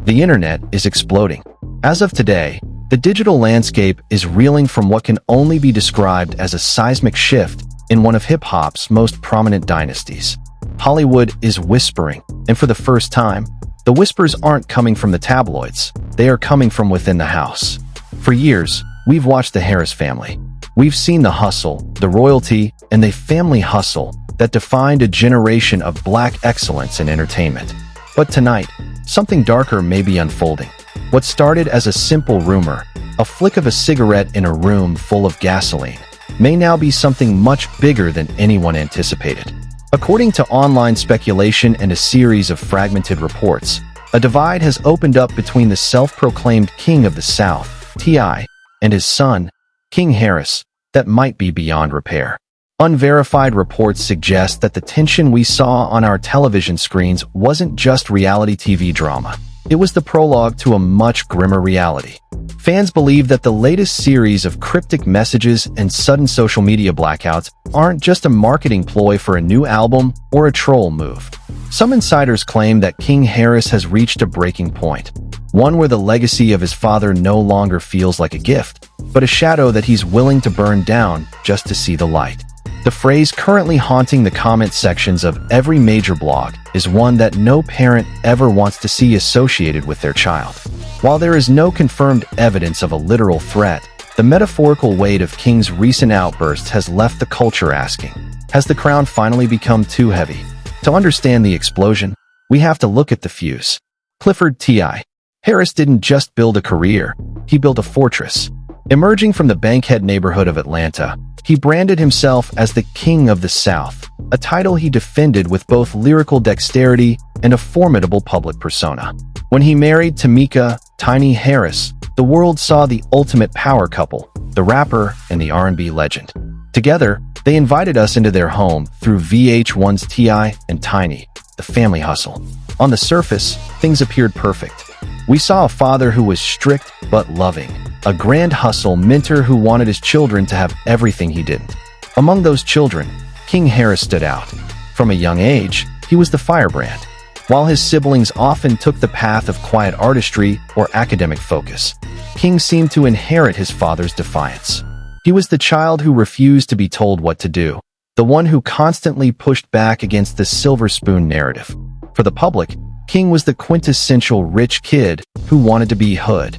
The internet is exploding. As of today, the digital landscape is reeling from what can only be described as a seismic shift in one of hip-hop's most prominent dynasties. Hollywood is whispering, and for the first time, the whispers aren't coming from the tabloids, they are coming from within the house. For years, we've watched the Harris family. We've seen the hustle, the royalty, and the family hustle that defined a generation of black excellence in entertainment. But tonight, something darker may be unfolding. What started as a simple rumor, a flick of a cigarette in a room full of gasoline, may now be something much bigger than anyone anticipated. According to online speculation and a series of fragmented reports, a divide has opened up between the self-proclaimed King of the South, T.I., and his son, King Harris, that might be beyond repair. Unverified reports suggest that the tension we saw on our television screens wasn't just reality TV drama. It was the prologue to a much grimmer reality. Fans believe that the latest series of cryptic messages and sudden social media blackouts aren't just a marketing ploy for a new album or a troll move. Some insiders claim that King Harris has reached a breaking point, one where the legacy of his father no longer feels like a gift, but a shadow that he's willing to burn down just to see the light. The phrase currently haunting the comment sections of every major blog is one that no parent ever wants to see associated with their child. While there is no confirmed evidence of a literal threat, the metaphorical weight of King's recent outbursts has left the culture asking, has the crown finally become too heavy? To understand the explosion, we have to look at the fuse. Clifford T.I. Harris didn't just build a career, he built a fortress. Emerging from the Bankhead neighborhood of Atlanta, he branded himself as the King of the South, a title he defended with both lyrical dexterity and a formidable public persona. When he married Tamika "Tiny" Harris, the world saw the ultimate power couple, the rapper and the R&B legend. Together, they invited us into their home through VH1's T.I. and Tiny, the family hustle. On the surface, things appeared perfect. We saw a father who was strict but loving, a grand hustle mentor who wanted his children to have everything he didn't. Among those children, King Harris stood out. From a young age, he was the firebrand, while his siblings often took the path of quiet artistry or academic focus. King seemed to inherit his father's defiance. He was the child who refused to be told what to do, the one who constantly pushed back against the silver spoon narrative. For the public, King was the quintessential rich kid who wanted to be hood.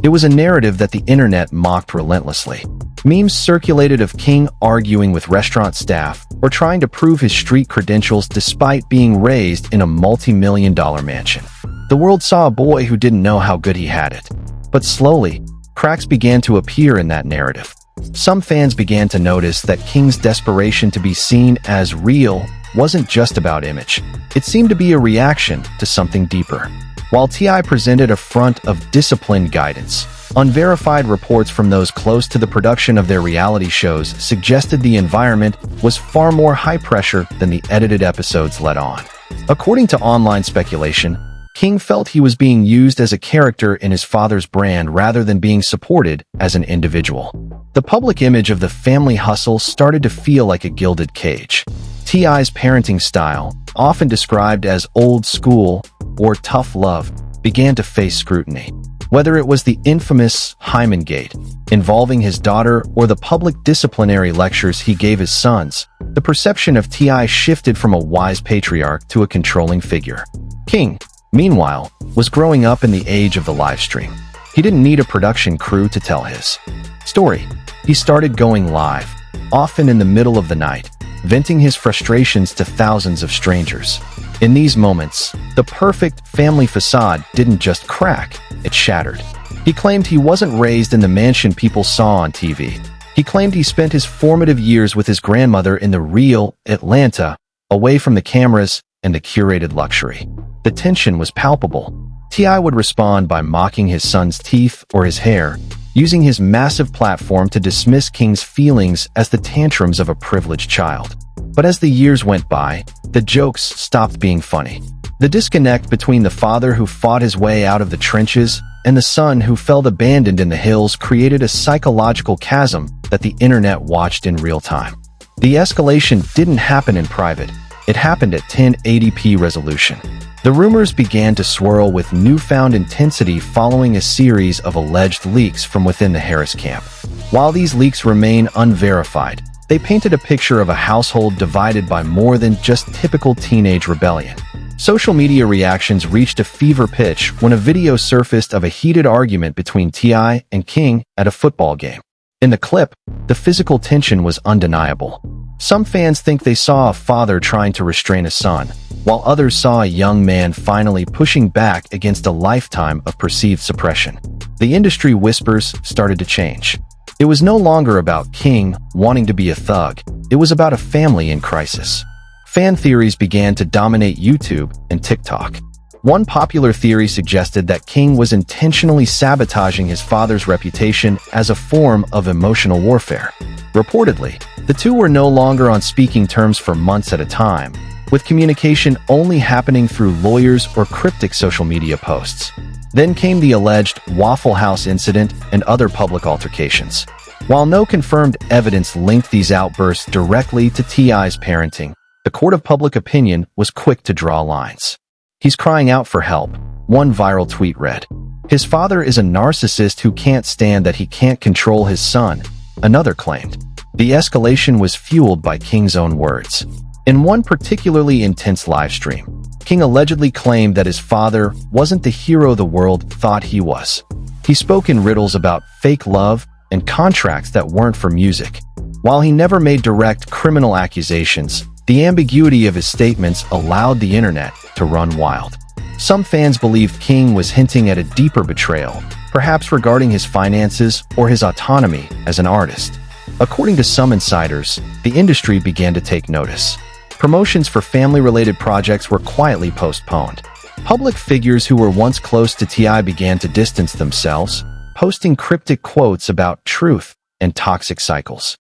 It was a narrative that the internet mocked relentlessly. Memes circulated of King arguing with restaurant staff or trying to prove his street credentials despite being raised in a multi-million-dollar mansion. The world saw a boy who didn't know how good he had it. But slowly, cracks began to appear in that narrative. Some fans began to notice that King's desperation to be seen as real wasn't just about image. It seemed to be a reaction to something deeper. While T.I. presented a front of disciplined guidance, unverified reports from those close to the production of their reality shows suggested the environment was far more high-pressure than the edited episodes let on. According to online speculation, King felt he was being used as a character in his father's brand rather than being supported as an individual. The public image of the family hustle started to feel like a gilded cage. T.I.'s parenting style, often described as old school or tough love, began to face scrutiny. Whether it was the infamous Hyman Gate, involving his daughter, or the public disciplinary lectures he gave his sons, the perception of T.I. shifted from a wise patriarch to a controlling figure. King, meanwhile, was growing up in the age of the live stream. He didn't need a production crew to tell his story. He started going live, often in the middle of the night, venting his frustrations to thousands of strangers. In these moments, the perfect family facade didn't just crack, it shattered. He claimed he wasn't raised in the mansion people saw on TV. He claimed he spent his formative years with his grandmother in the real Atlanta, away from the cameras and the curated luxury. The tension was palpable. T.I. would respond by mocking his son's teeth or his hair, using his massive platform to dismiss King's feelings as the tantrums of a privileged child. But as the years went by, the jokes stopped being funny. The disconnect between the father who fought his way out of the trenches and the son who felt abandoned in the hills created a psychological chasm that the internet watched in real time. The escalation didn't happen in private. It happened at 1080p resolution. The rumors began to swirl with newfound intensity following a series of alleged leaks from within the Harris camp. While these leaks remain unverified, they painted a picture of a household divided by more than just typical teenage rebellion. Social media reactions reached a fever pitch when a video surfaced of a heated argument between T.I. and King at a football game. In the clip, the physical tension was undeniable. Some fans think they saw a father trying to restrain a son, while others saw a young man finally pushing back against a lifetime of perceived suppression. The industry whispers started to change. It was no longer about King wanting to be a thug. It was about a family in crisis. Fan theories began to dominate YouTube and TikTok. One popular theory suggested that King was intentionally sabotaging his father's reputation as a form of emotional warfare. Reportedly, the two were no longer on speaking terms for months at a time, with communication only happening through lawyers or cryptic social media posts. Then came the alleged Waffle House incident and other public altercations. While no confirmed evidence linked these outbursts directly to T.I.'s parenting, the court of public opinion was quick to draw lines. "He's crying out for help," one viral tweet read. "His father is a narcissist who can't stand that he can't control his son," another claimed. The escalation was fueled by King's own words. In one particularly intense livestream, King allegedly claimed that his father wasn't the hero the world thought he was. He spoke in riddles about fake love and contracts that weren't for music. While he never made direct criminal accusations, the ambiguity of his statements allowed the internet to run wild. Some fans believed King was hinting at a deeper betrayal, perhaps regarding his finances or his autonomy as an artist. According to some insiders, the industry began to take notice. Promotions for family-related projects were quietly postponed. Public figures who were once close to T.I. began to distance themselves, posting cryptic quotes about truth and toxic cycles.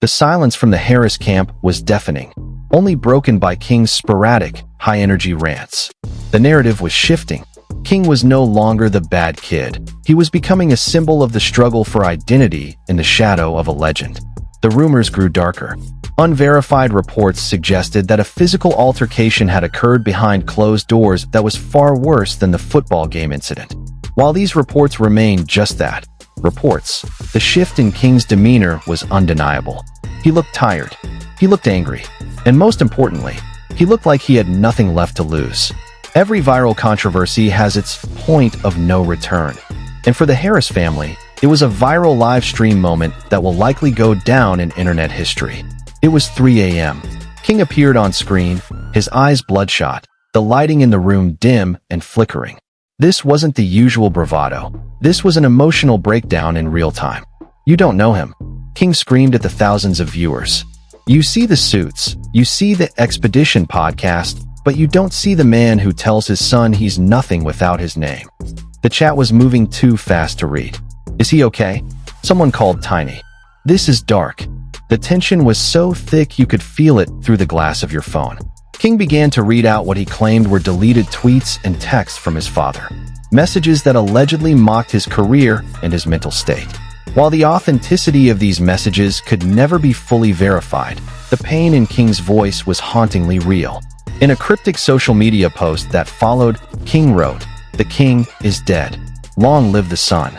The silence from the Harris camp was deafening, only broken by King's sporadic, high-energy rants. The narrative was shifting. King was no longer the bad kid. He was becoming a symbol of the struggle for identity in the shadow of a legend. The rumors grew darker. Unverified reports suggested that a physical altercation had occurred behind closed doors that was far worse than the football game incident. While these reports remained just that, reports, the shift in King's demeanor was undeniable. He looked tired. He looked angry. And most importantly, he looked like he had nothing left to lose. Every viral controversy has its point of no return. And for the Harris family, it was a viral live stream moment that will likely go down in internet history. It was 3 a.m. King appeared on screen, his eyes bloodshot, the lighting in the room dim and flickering. This wasn't the usual bravado. This was an emotional breakdown in real time. "You don't know him," King screamed at the thousands of viewers. "You see the suits, you see the Expedition podcast, but you don't see the man who tells his son he's nothing without his name." The chat was moving too fast to read. "Is he okay?" Someone called Tiny. "This is dark." The tension was so thick you could feel it through the glass of your phone. King began to read out what he claimed were deleted tweets and texts from his father. Messages that allegedly mocked his career and his mental state. While the authenticity of these messages could never be fully verified, the pain in King's voice was hauntingly real. In a cryptic social media post that followed, King wrote, "The king is dead. Long live the son."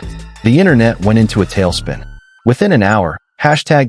The internet went into a tailspin. Within an hour,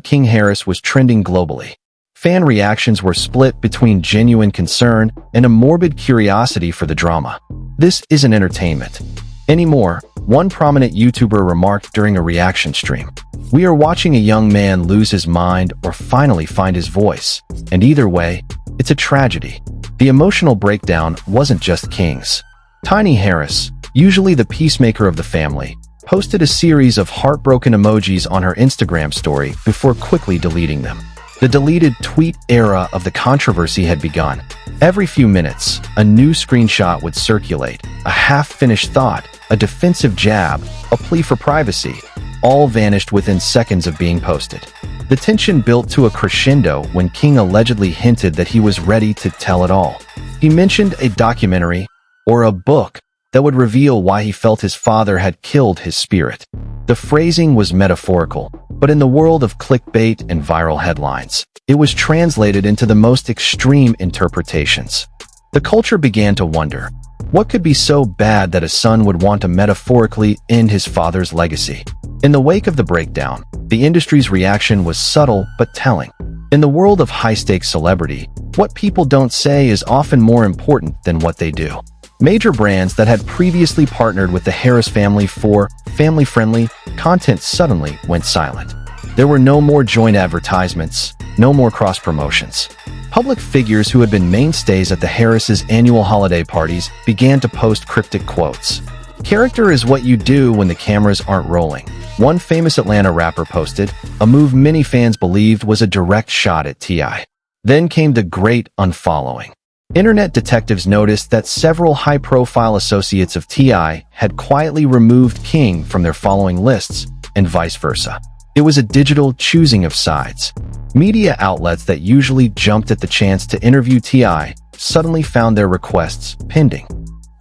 #King Harris was trending globally. Fan reactions were split between genuine concern and a morbid curiosity for the drama. "This isn't entertainment anymore," one prominent YouTuber remarked during a reaction stream. "We are watching a young man lose his mind or finally find his voice. And either way, it's a tragedy." The emotional breakdown wasn't just King's. Tiny Harris, usually the peacemaker of the family, posted a series of heartbroken emojis on her Instagram story before quickly deleting them. The deleted tweet era of the controversy had begun. Every few minutes, a new screenshot would circulate, a half-finished thought, a defensive jab, a plea for privacy, all vanished within seconds of being posted. The tension built to a crescendo when King allegedly hinted that he was ready to tell it all. He mentioned a documentary or a book that would reveal why he felt his father had killed his spirit. The phrasing was metaphorical, but in the world of clickbait and viral headlines, it was translated into the most extreme interpretations. The culture began to wonder, what could be so bad that a son would want to metaphorically end his father's legacy? In the wake of the breakdown, the industry's reaction was subtle but telling. In the world of high-stakes celebrity, what people don't say is often more important than what they do. Major brands that had previously partnered with the Harris family for family-friendly content suddenly went silent. There were no more joint advertisements, no more cross-promotions. Public figures who had been mainstays at the Harris' annual holiday parties began to post cryptic quotes. "Character is what you do when the cameras aren't rolling," one famous Atlanta rapper posted, a move many fans believed was a direct shot at T.I. Then came the great unfollowing. Internet detectives noticed that several high-profile associates of T.I. had quietly removed King from their following lists, and vice versa. It was a digital choosing of sides. Media outlets that usually jumped at the chance to interview T.I. suddenly found their requests pending.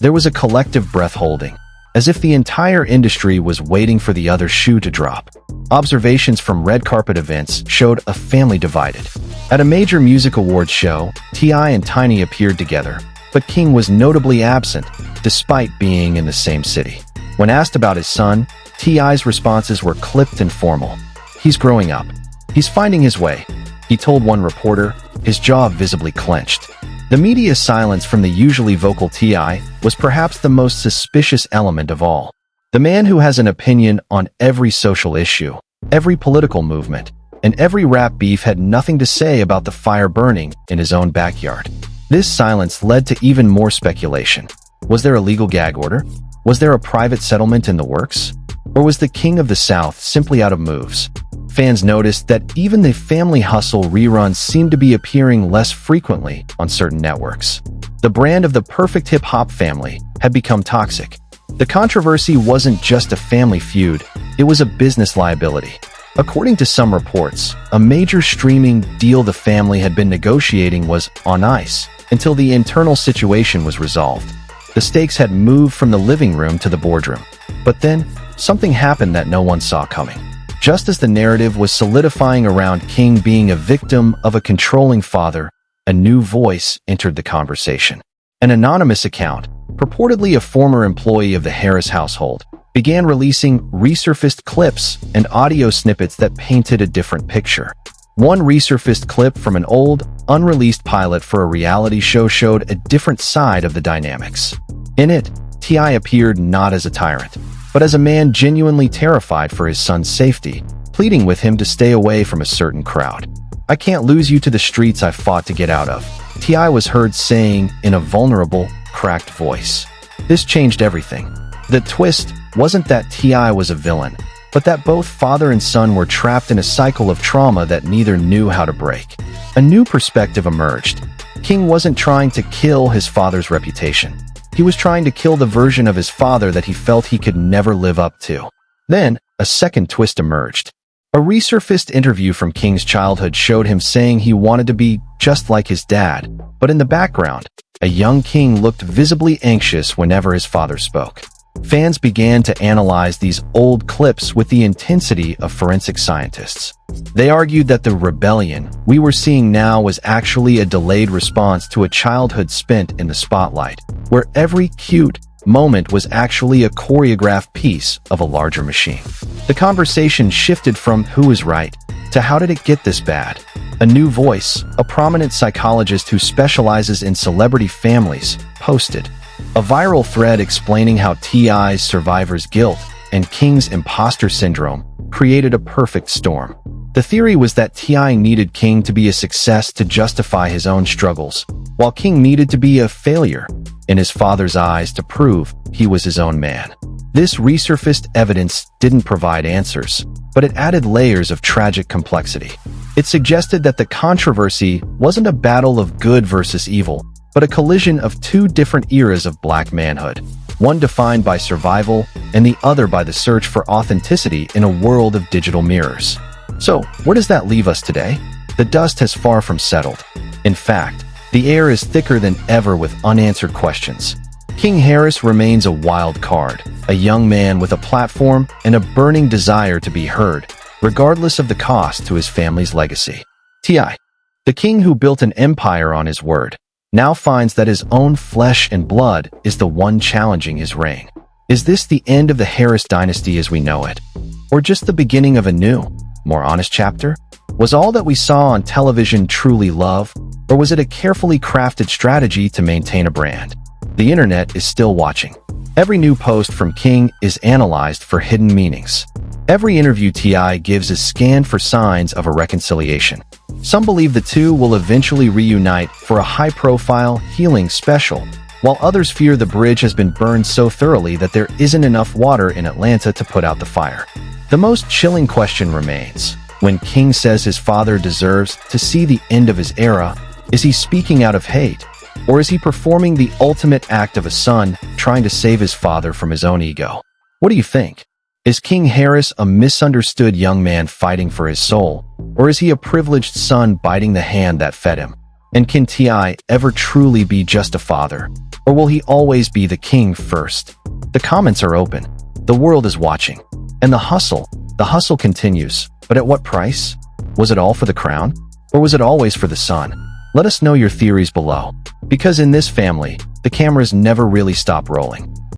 There was a collective breath-holding, as if the entire industry was waiting for the other shoe to drop. Observations from red carpet events showed a family divided. At a major music awards show, T.I. and Tiny appeared together, but King was notably absent, despite being in the same city. When asked about his son, T.I.'s responses were clipped and formal. "He's growing up. He's finding his way," he told one reporter, his jaw visibly clenched. The media's silence from the usually vocal T.I. was perhaps the most suspicious element of all. The man who has an opinion on every social issue, every political movement, and every rap beef had nothing to say about the fire burning in his own backyard. This silence led to even more speculation. Was there a legal gag order? Was there a private settlement in the works? Or was the King of the South simply out of moves? Fans noticed that even the Family Hustle reruns seemed to be appearing less frequently on certain networks. The brand of the perfect hip-hop family had become toxic. The controversy wasn't just a family feud, it was a business liability. According to some reports, a major streaming deal the family had been negotiating was on ice until the internal situation was resolved. The stakes had moved from the living room to the boardroom. But then, something happened that no one saw coming. Just as the narrative was solidifying around King being a victim of a controlling father, a new voice entered the conversation. An anonymous account, purportedly a former employee of the Harris household, began releasing resurfaced clips and audio snippets that painted a different picture. One resurfaced clip from an old, unreleased pilot for a reality show showed a different side of the dynamics. In it, T.I. appeared not as a tyrant, but as a man genuinely terrified for his son's safety, pleading with him to stay away from a certain crowd. "I can't lose you to the streets I fought to get out of," T.I. was heard saying in a vulnerable, cracked voice. This changed everything. The twist wasn't that T.I. was a villain, but that both father and son were trapped in a cycle of trauma that neither knew how to break. A new perspective emerged. King wasn't trying to kill his father's reputation. He was trying to kill the version of his father that he felt he could never live up to. Then, a second twist emerged. A resurfaced interview from King's childhood showed him saying he wanted to be just like his dad, but in the background, a young King looked visibly anxious whenever his father spoke. Fans began to analyze these old clips with the intensity of forensic scientists. They argued that the rebellion we were seeing now was actually a delayed response to a childhood spent in the spotlight, where every cute moment was actually a choreographed piece of a larger machine. The conversation shifted from who was right to how did it get this bad? A new voice, a prominent psychologist who specializes in celebrity families, posted a viral thread explaining how T.I.'s survivor's guilt and King's imposter syndrome created a perfect storm. The theory was that T.I. needed King to be a success to justify his own struggles, while King needed to be a failure in his father's eyes to prove he was his own man. This resurfaced evidence didn't provide answers, but it added layers of tragic complexity. It suggested that the controversy wasn't a battle of good versus evil, but a collision of two different eras of black manhood, one defined by survival and the other by the search for authenticity in a world of digital mirrors. So, where does that leave us today? The dust has far from settled. In fact, the air is thicker than ever with unanswered questions. King Harris remains a wild card, a young man with a platform and a burning desire to be heard, regardless of the cost to his family's legacy. T.I., the king who built an empire on his word, now finds that his own flesh and blood is the one challenging his reign. Is this the end of the Harris dynasty as we know it? Or just the beginning of a new, more honest chapter? Was all that we saw on television truly love, or was it a carefully crafted strategy to maintain a brand? The internet is still watching. Every new post from King is analyzed for hidden meanings. Every interview T.I. gives is scanned for signs of a reconciliation. Some believe the two will eventually reunite for a high-profile, healing special, while others fear the bridge has been burned so thoroughly that there isn't enough water in Atlanta to put out the fire. The most chilling question remains. When King says his father deserves to see the end of his era, is he speaking out of hate? Or is he performing the ultimate act of a son trying to save his father from his own ego? What do you think? Is King Harris a misunderstood young man fighting for his soul? Or is he a privileged son biting the hand that fed him? And can T.I. ever truly be just a father? Or will he always be the king first? The comments are open. The world is watching. And the hustle continues. But at what price? Was it all for the crown? Or was it always for the son? Let us know your theories below. Because in this family, the cameras never really stop rolling.